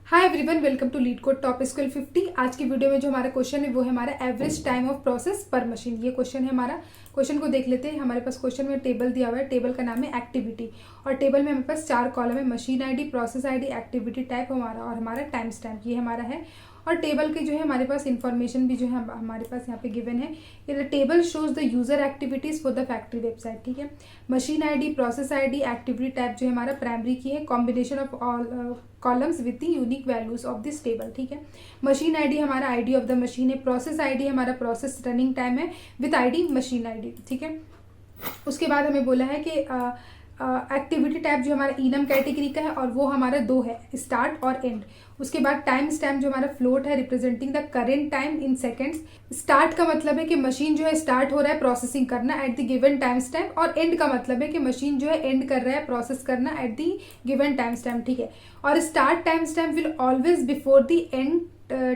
Hi everyone, welcome to LeetCode top skill 50। आज की video में जो हमारा क्वेश्चन है वो है हमारा एवरेज टाइम ऑफ प्रोसेस पर मशीन। ये क्वेश्चन है हमारा। क्वेश्चन को देख लेते हैं। हमारे पास क्वेश्चन में टेबल दिया हुआ है। टेबल का नाम है एक्टिविटी और टेबल में हमारे पास 4 कॉलम है। Machine ID, process ID, activity type हमारा और हमारा टाइम स्टैम्प, ये हमारा है। और टेबल के जो है हमारे पास इन्फॉर्मेशन भी जो है हमारे पास यहाँ पे गिवन है। ये table shows the user activities for the factory website. ठीक है। Machine ID, process ID, activity type जो है हमारा प्राइमरी की है। Combination of all columns with the unique values of this table. ठीक है। मशीन आईडी हमारा आईडी ऑफ द मशीन है। प्रोसेस आईडी हमारा प्रोसेस रनिंग टाइम है विद आईडी मशीन आईडी। ठीक है। उसके बाद हमें बोला है कि एक्टिविटी टाइप जो हमारा इनम कैटेगरी का है और वो हमारा 2 है, स्टार्ट और एंड। उसके बाद टाइम स्टैम्प जो हमारा फ्लोट है, representing the current time in seconds. Start का मतलब है कि मशीन जो है स्टार्ट हो रहा है प्रोसेसिंग करना at the given time stamp, और एंड का मतलब है कि मशीन जो है एंड कर रहा है प्रोसेस करना at the given time stamp. ठीक है। और start time stamp will always before the end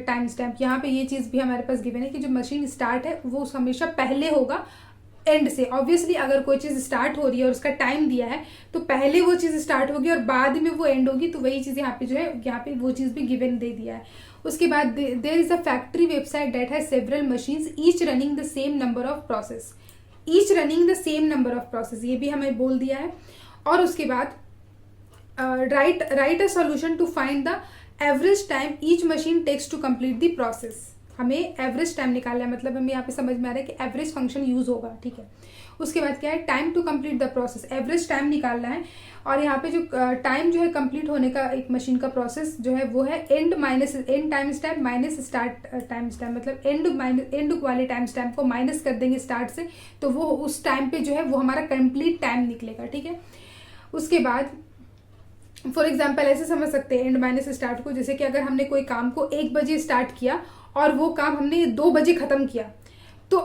time stamp. यहाँ पे ये चीज़ भी हमारे पास गिवन है कि जो मशीन स्टार्ट है वो हमेशा पहले होगा एंड से। ऑब्वियसली अगर कोई चीज़ स्टार्ट हो रही है और उसका टाइम दिया है तो पहले वो चीज़ स्टार्ट होगी और बाद में वो एंड होगी। तो वही चीज़ यहाँ पे जो है यहाँ पे वो चीज़ भी गिवन दे दिया है। उसके बाद there is a factory website that has several machines each running the same number of process. Each running the same number of process, ये भी हमें बोल दिया है। और उसके बाद write a solution to find the average time each machine takes to complete the process. हमें एवरेज टाइम निकालना है, मतलब हमें यहाँ पे समझ में आ रहा है कि एवरेज फंक्शन यूज होगा। ठीक है। उसके बाद क्या है, time to complete the process, average time निकालना है। और यहाँ पे जो टाइम जो है कंप्लीट होने का एक मशीन का प्रोसेस जो है वो है and minus and time stamp minus start time stamp. मतलब एंड वाले टाइम स्टैम्प को माइनस कर देंगे स्टार्ट से, तो वो उस टाइम पे जो है वो हमारा कंप्लीट टाइम निकलेगा। ठीक है। उसके बाद फॉर एग्जाम्पल ऐसे समझ सकते हैं एंड माइनस स्टार्ट को, जैसे कि अगर हमने कोई काम को 1 बजे स्टार्ट किया और वो काम हमने 2 बजे खत्म किया, तो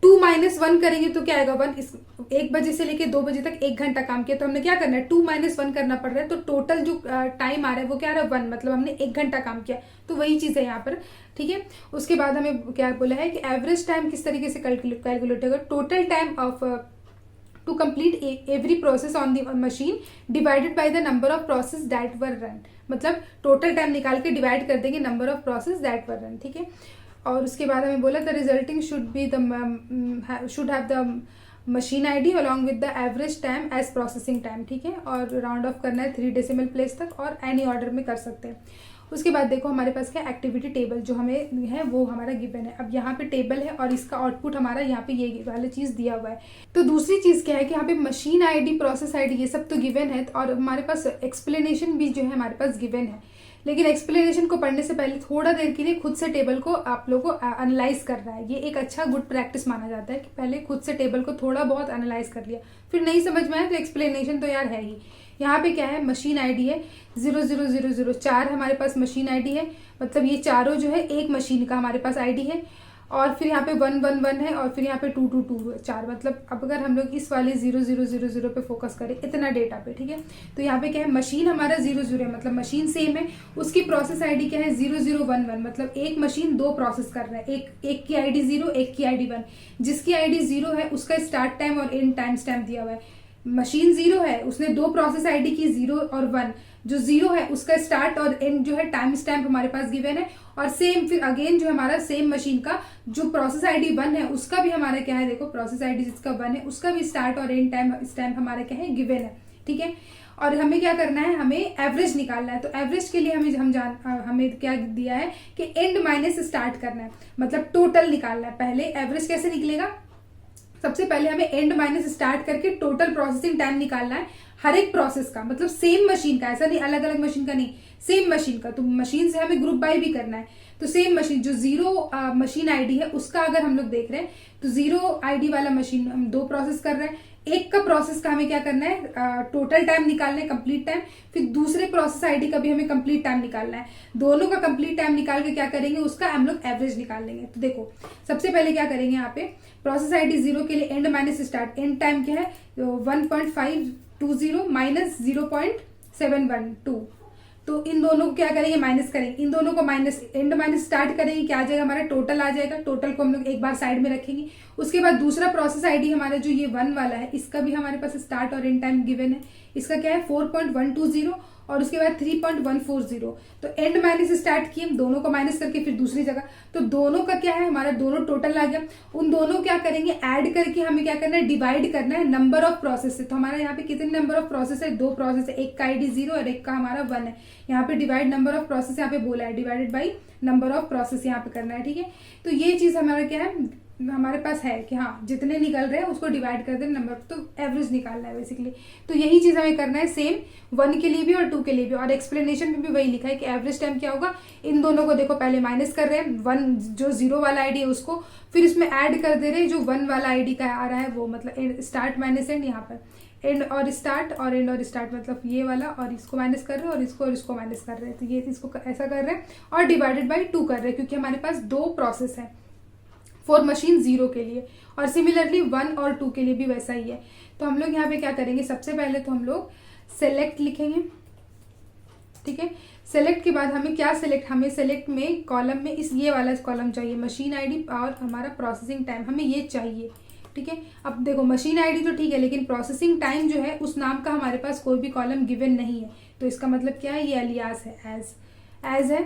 2 - 1 करेंगे तो क्या आएगा 1। इस 1 बजे से लेके 2 बजे तक 1 घंटा काम किया, तो हमने क्या करना है 2 - 1 करना पड़ रहा है। तो टोटल जो टाइम आ रहा है वो क्या आ रहा है 1, मतलब हमने 1 घंटा काम किया। तो वही चीज़ है यहाँ पर। ठीक है। उसके बाद हमें क्या बोला है कि एवरेज टाइम किस तरीके से कैलकुलेट होगा, total time of to complete every process on the machine divided by the number of process that were run. मतलब टोटल टाइम निकाल के डिवाइड कर देंगे number of process that were run. ठीक है। और उसके बाद हमें बोला the resulting should have the machine ID along with the average time as processing time. ठीक है। और राउंड ऑफ करना है 3 डेसिमल प्लेस तक और एनी ऑर्डर में कर सकते हैं। उसके बाद देखो हमारे पास क्या एक्टिविटी टेबल जो हमें है वो हमारा गिवन है। अब यहाँ पे टेबल है और इसका आउटपुट हमारा यहाँ पे ये वाली चीज़ दिया हुआ है। तो दूसरी चीज़ क्या है कि यहाँ पे मशीन आईडी, प्रोसेस आईडी ये सब तो गिवन है और हमारे पास एक्सप्लेनेशन भी जो है हमारे पास गिवन है। लेकिन एक्सप्लेनेशन को पढ़ने से पहले थोड़ा देर के लिए खुद से टेबल को आप लोगों को एनालाइज करना है। ये एक अच्छा गुड प्रैक्टिस माना जाता है कि पहले खुद से टेबल को थोड़ा बहुत एनालाइज कर लिया, फिर नहीं समझ में आया तो एक्सप्लेनेशन तो यार है ही। यहाँ पे क्या है, मशीन आईडी है 00004 हमारे पास मशीन आईडी है। मतलब ये चारों जो है एक मशीन का हमारे पास आईडी है। और फिर यहाँ पे 111 है और फिर यहाँ पे 222 है 4। मतलब अब अगर हम लोग इस वाले 0000 पे फोकस करें इतना डेटा पे, ठीक है, तो यहाँ पे क्या है, मशीन हमारा 00 है, मतलब मशीन सेम है। उसकी प्रोसेस आईडी क्या है 0011, मतलब एक मशीन 2 प्रोसेस कर रहा है। एक की आईडी 0, एक की आईडी 1। जिसकी आईडी 0 है उसका स्टार्ट टाइम और एंड टाइम स्टैम्प दिया हुआ है। मशीन 0 है, उसने 2 प्रोसेस आईडी की 0 और 1। जो 0 है उसका स्टार्ट और एंड जो है टाइम स्टैम्प हमारे पास गिवन है। और सेम फिर अगेन जो हमारा सेम मशीन का जो प्रोसेस आईडी 1 है उसका भी हमारा क्या है, देखो प्रोसेस आईडी जिसका 1 है उसका भी स्टार्ट और एंड टाइम स्टैम्प हमारा क्या है गिवन है। ठीक है। और हमें क्या करना है, हमें एवरेज निकालना है। तो एवरेज के लिए हमें क्या दिया है कि एंड माइनस स्टार्ट करना है, मतलब टोटल निकालना है। पहले एवरेज कैसे निकलेगा, सबसे पहले हमें एंड माइनस स्टार्ट करके टोटल प्रोसेसिंग टाइम निकालना है हर एक प्रोसेस का, मतलब सेम मशीन का, ऐसा नहीं अलग अलग मशीन का नहीं, सेम मशीन का। तो मशीन से हमें ग्रुप बाय भी करना है। तो सेम मशीन जो 0 मशीन आईडी है उसका अगर हम लोग देख रहे हैं तो 0 आईडी वाला मशीन हम 2 प्रोसेस कर रहे हैं। एक का प्रोसेस का हमें क्या करना है, टोटल टाइम निकालना है, कंप्लीट टाइम। फिर दूसरे प्रोसेस आईडी का भी हमें कंप्लीट टाइम निकालना है। दोनों का कंप्लीट टाइम निकाल के क्या करेंगे, उसका हम लोग एवरेज निकाल लेंगे। तो देखो सबसे पहले क्या करेंगे, यहाँ पे प्रोसेस आईडी 0 के लिए and minus start, and time क्या है 1.520 माइनस 0.712। तो इन दोनों को क्या करेंगे, माइनस करेंगे। इन दोनों को माइनस एंड माइनस स्टार्ट करेंगे, क्या आ जाएगा हमारा टोटल आ जाएगा। टोटल को हम लोग एक बार साइड में रखेंगे। उसके बाद दूसरा प्रोसेस आईडी हमारा जो ये 1 वाला है इसका भी हमारे पास स्टार्ट और एंड टाइम गिवन है। इसका क्या है 4.120 और उसके बाद 3.140। तो एंड माइनस स्टार्ट किए हम दोनों को माइनस करके, फिर दूसरी जगह, तो दोनों का क्या है, हमारा दोनों टोटल आ गया। उन दोनों क्या करेंगे, ऐड करके हमें क्या करना है, डिवाइड करना है नंबर ऑफ प्रोसेस से। तो हमारा यहाँ पे कितने नंबर ऑफ प्रोसेस है, 2 प्रोसेस है, एक का ID 0 और एक का हमारा 1 है। यहाँ पे डिवाइड नंबर ऑफ प्रोसेस यहाँ पे बोला है, divided by number of process यहाँ पे करना है, ठीक है। तो ये चीज हमारा क्या है, हमारे पास है कि हाँ जितने निकल रहे हैं उसको डिवाइड कर दें नंबर, तो एवरेज निकालना है बेसिकली। तो यही चीज हमें करना है सेम 1 के लिए भी और 2 के लिए भी। और एक्सप्लेनेशन में भी वही लिखा है कि एवरेज टाइम क्या होगा, इन दोनों को देखो पहले माइनस कर रहे हैं, 1 जो 0 वाला आईडी है उसको, फिर उसमें ऐड कर दे रहे हैं जो 1 वाला आईडी का आ रहा है वो, मतलब स्टार्ट माइनस एंड, यहाँ पर एंड और स्टार्ट, और एंड और स्टार्ट, मतलब ये वाला, और इसको माइनस कर रहे हैं और इसको माइनस कर रहे हैं। तो ये इसको ऐसा कर रहे हैं और डिवाइडेड बाई 2 कर रहे हैं, क्योंकि हमारे पास 2 प्रोसेस है फॉर मशीन 0 के लिए, और सिमिलरली 1 और 2 के लिए भी वैसा ही है। तो हम लोग यहाँ पे क्या करेंगे, सबसे पहले तो हम लोग सेलेक्ट लिखेंगे, ठीक है। सेलेक्ट के बाद हमें क्या सेलेक्ट, हमें सेलेक्ट में कॉलम में ये वाला कॉलम चाहिए, मशीन आईडी और हमारा प्रोसेसिंग टाइम, हमें ये चाहिए, ठीक है। अब देखो मशीन आईडी तो ठीक है, लेकिन प्रोसेसिंग टाइम जो है उस नाम का हमारे पास कोई भी कॉलम गिवन नहीं है। तो इसका मतलब क्या है, ये अलियास है, एज है।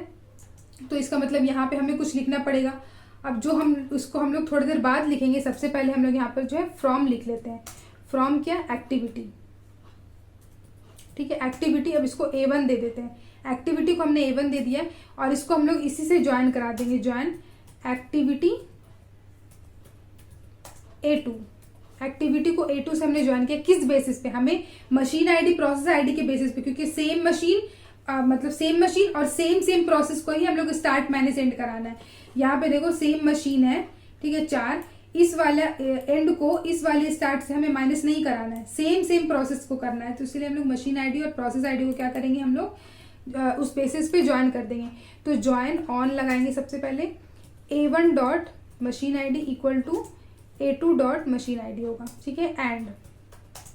तो इसका मतलब यहाँ पे हमें कुछ लिखना पड़ेगा। अब जो हम उसको हम लोग थोड़ी देर बाद लिखेंगे, सबसे पहले हम लोग यहाँ पर जो है फ्रॉम लिख लेते हैं। फ्रॉम क्या, एक्टिविटी, ठीक है, एक्टिविटी। अब इसको A1 दे देते हैं, एक्टिविटी को हमने A1 दे दिया है, और इसको हम लोग इसी से ज्वाइन करा देंगे, ज्वाइन एक्टिविटी A2। एक्टिविटी को A2 से हमने ज्वाइन किया, किस बेसिस पे, हमें मशीन आईडी प्रोसेस आईडी के बेसिस पे, क्योंकि सेम मशीन मतलब सेम मशीन और सेम प्रोसेस को ही हम लोग स्टार्ट मैनेज एंड कराना है। यहाँ पे देखो सेम मशीन है, ठीक है, 4, इस वाला एंड को इस वाले स्टार्ट से हमें माइनस नहीं कराना है, सेम प्रोसेस को करना है। तो इसलिए हम लोग मशीन आईडी और प्रोसेस आईडी को क्या करेंगे, हम लोग उस बेसिस पे ज्वाइन कर देंगे। तो ज्वाइन ऑन लगाएंगे सबसे पहले, A1 dot machine ID equal to A2 dot machine ID होगा, ठीक है, एंड,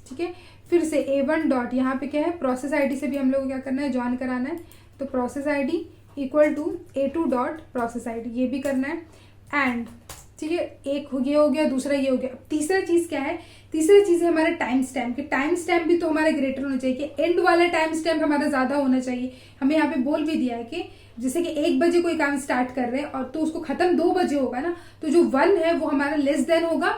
ठीक है। फिर से A1 डॉट, यहाँ पे क्या है, प्रोसेस आईडी से भी हम लोग को क्या करना है, ज्वाइन कराना है। तो process ID equal to A2 dot process ID, ये भी करना है, एंड, ठीक है। एक ये हो गया, दूसरा ये हो गया। अब तीसरा चीज क्या है, तीसरा चीज है हमारा टाइम स्टैम्प। टाइम स्टैम्प भी तो हमारा ग्रेटर होना चाहिए, कि एंड वाला टाइम स्टैम्प हमारा ज्यादा होना चाहिए। हमें यहाँ पे बोल भी दिया है कि जैसे कि 1 बजे कोई काम स्टार्ट कर रहे हैं और तो उसको खत्म 2 बजे होगा ना, तो जो 1 है वो हमारा लेस देन होगा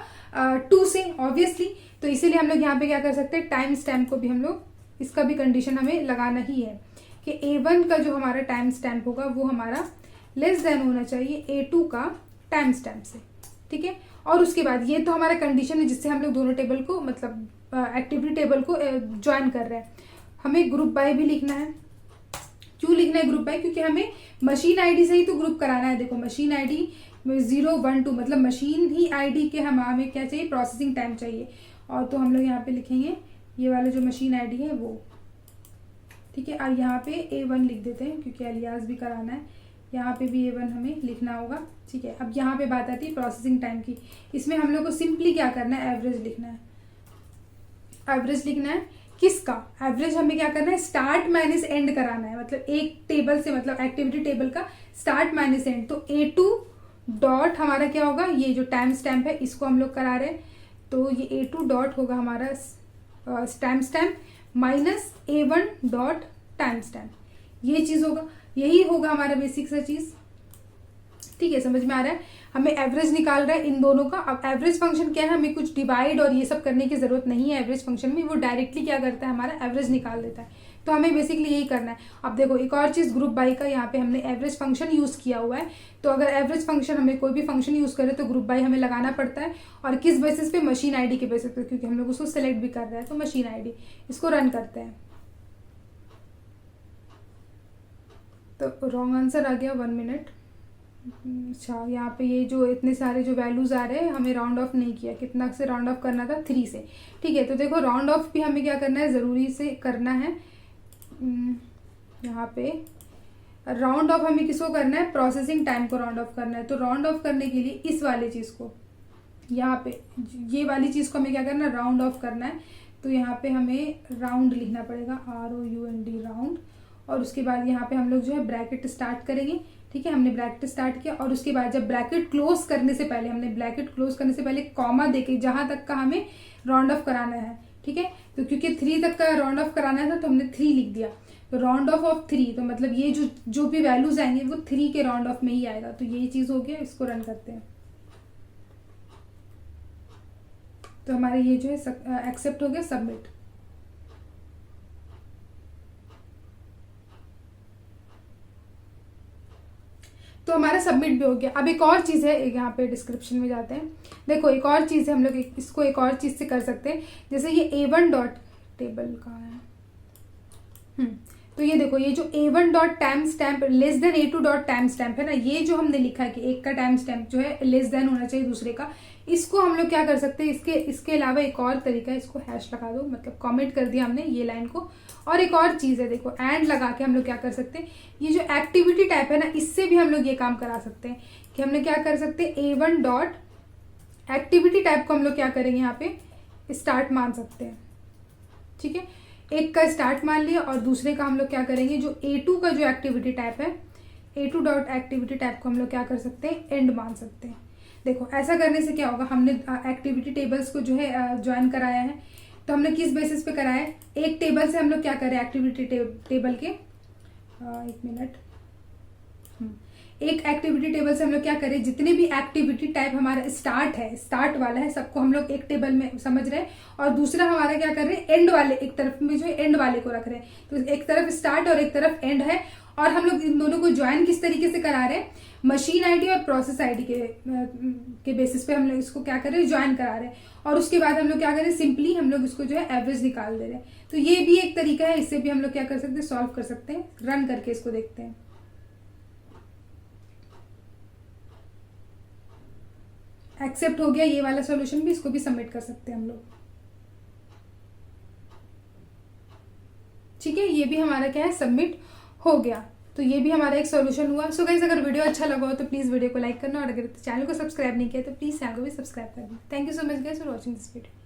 2 से, ऑब्वियसली। तो इसीलिए हम लोग यहाँ पे क्या कर सकते हैं, टाइम स्टैम्प को भी हम लोग, इसका भी कंडीशन हमें लगाना ही है कि A1 का जो हमारा टाइम स्टैम्प होगा वो हमारा लेस देन होना चाहिए A2 का टाइम स्टैम्प से, ठीक है। और उसके बाद ये तो हमारा कंडीशन है जिससे हम लोग दोनों टेबल को, मतलब एक्टिविटी टेबल को ज्वाइन कर रहे हैं। हमें ग्रुप बाय भी लिखना है। क्यों लिखना है ग्रुप बाय, क्योंकि हमें मशीन आईडी से ही तो ग्रुप कराना है। देखो मशीन आईडी 0, 1, 2, मतलब मशीन ही आईडी के हमें क्या चाहिए, प्रोसेसिंग टाइम चाहिए। और तो हम लोग यहाँ पे लिखेंगे ये वाला जो मशीन आईडी है वो, ठीक है। और यहाँ पे A1 लिख देते हैं क्योंकि अलियास भी कराना है, यहाँ पे भी A1 हमें लिखना होगा, ठीक है। अब यहाँ पे बात आती है प्रोसेसिंग टाइम की। इसमें हम लोग को सिंपली क्या करना है, एवरेज लिखना है। एवरेज लिखना है किसका, एवरेज हमें क्या करना है, स्टार्ट माइनस एंड कराना है, मतलब एक टेबल से, मतलब एक्टिविटी टेबल का स्टार्ट माइनस एंड। तो A2 डॉट हमारा क्या होगा, ये जो टाइम स्टैम्प है इसको हम लोग करा रहे हैं, तो ये A2 डॉट होगा हमारा time stamp minus A1 dot time stamp, ये चीज होगा, यही होगा हमारा बेसिक सा चीज, ठीक है। समझ में आ रहा है, हमें एवरेज निकाल रहा है इन दोनों का। अब एवरेज फंक्शन क्या है, हमें कुछ डिवाइड और ये सब करने की जरूरत नहीं है एवरेज फंक्शन में, वो डायरेक्टली क्या करता है, हमारा एवरेज निकाल देता है। तो हमें बेसिकली यही करना है। अब देखो एक और चीज, ग्रुप बाय का यहाँ पे हमने एवरेज फंक्शन यूज किया हुआ है। तो अगर एवरेज फंक्शन, हमें कोई भी फंक्शन यूज करे तो ग्रुप बाय हमें लगाना पड़ता है। और किस बेसिस पे, मशीन आईडी के बेसिस पे, क्योंकि हम लोग उसको सेलेक्ट भी कर रहे हैं। तो मशीन आईडी, इसको रन करते हैं। तो रॉन्ग आंसर आ गया, 1 मिनट। अच्छा, यहाँ पे ये जो इतने सारे जो वैल्यूज आ रहे हैं, हमें राउंड ऑफ नहीं किया। कितना से राउंड ऑफ करना था, 3 से, ठीक है। तो देखो राउंड ऑफ भी हमें क्या करना है, जरूरी से करना है। यहाँ पे राउंड ऑफ हमें किसको करना है, प्रोसेसिंग टाइम को राउंड ऑफ करना है। तो राउंड ऑफ करने के लिए इस वाली चीज को, यहाँ पे ये वाली चीज को हमें क्या करना है, राउंड ऑफ करना है। तो यहाँ पे हमें राउंड लिखना पड़ेगा, ROUND राउंड। और उसके बाद यहाँ पे हम लोग जो है ब्रैकेट स्टार्ट करेंगे, ठीक है। हमने ब्रैकेट स्टार्ट किया और उसके बाद जब ब्रैकेट क्लोज करने से पहले, हमने ब्रैकेट क्लोज करने से पहले कॉमा देके जहां तक का हमें राउंड ऑफ कराना है, ठीक है। तो क्योंकि 3 तक का राउंड ऑफ कराना था तो हमने 3 लिख दिया। राउंड ऑफ 3, तो मतलब ये जो भी वैल्यूज आएंगे वो 3 के राउंड ऑफ में ही आएगा। तो ये चीज़ हो गया, इसको रन करते हैं तो हमारे ये जो है एक्सेप्ट हो गया, सबमिट। तो हमारा सबमिट भी हो गया। अब एक और चीज़ है, यहाँ पे डिस्क्रिप्शन में जाते हैं, देखो एक और चीज़ है, हम लोग इसको एक और चीज़ से कर सकते हैं। जैसे ये A1 डॉट टेबल कहाँ है, तो ये देखो, ये जो A1 dot time stamp less than A2 dot time stamp है ना, ये जो हमने लिखा है कि एक का टाइम स्टैम्प जो है लेस देन होना चाहिए दूसरे का, इसको हम लोग क्या कर सकते हैं, इसके अलावा एक और तरीका है, इसको हैश लगा दो, मतलब कमेंट कर दिया हमने ये लाइन को। और एक और चीज़ है, देखो एंड लगा के हम लोग क्या कर सकते हैं, ये जो एक्टिविटी टाइप है ना, इससे भी हम लोग ये काम करा सकते हैं कि हमने क्या कर सकते हैं, A1 डॉट एक्टिविटी टाइप को हम लोग क्या करेंगे, यहाँ पे स्टार्ट मान सकते हैं। ठीक है, एक का स्टार्ट मान लिया और दूसरे का हम लोग क्या करेंगे, जो A2 का जो एक्टिविटी टाइप है, A2 डॉट एक्टिविटी टाइप को हम लोग क्या कर सकते हैं, एंड मान सकते हैं। देखो ऐसा करने से क्या होगा, हमने एक्टिविटी टेबल्स को जो है ज्वाइन कराया है, तो हमने किस बेसिस पे कराया है, एक टेबल से हम लोग क्या करें, एक्टिविटी टेबल के एक मिनट, एक एक्टिविटी टेबल से हम लोग क्या करें, जितने भी एक्टिविटी टाइप हमारा स्टार्ट वाला है, सबको हम लोग एक टेबल में समझ रहे हैं, और दूसरा हमारा क्या कर रहे हैं, एंड वाले, एक तरफ में जो है एंड वाले को रख रहे हैं। तो एक तरफ स्टार्ट और एक तरफ एंड है, और हम लोग इन दोनों को ज्वाइन किस तरीके से करा रहे हैं, मशीन आईडी और प्रोसेस आईडी के बेसिस पे हम लोग इसको क्या कर रहे हैं, ज्वाइन करा रहे हैं। और उसके बाद हम लोग क्या करें, सिंपली हम लोग इसको जो है एवरेज निकाल दे रहे हैं। तो ये भी एक तरीका है, इससे भी हम लोग क्या कर सकते हैं, सॉल्व कर सकते हैं। रन करके इसको देखते हैं। एक्सेप्ट हो गया ये वाला सॉल्यूशन भी, इसको भी सबमिट कर सकते हैं हम लोग। ठीक है, ये भी हमारा क्या है, सबमिट हो गया। तो ये भी हमारा एक सॉल्यूशन हुआ। सो गाइस, अगर वीडियो अच्छा लगा हो तो प्लीज़ वीडियो को लाइक करना, और अगर चैनल को सब्सक्राइब नहीं किया तो प्लीज़ चैनल को भी सब्सक्राइब करना। Thank you so much guys for watching this video.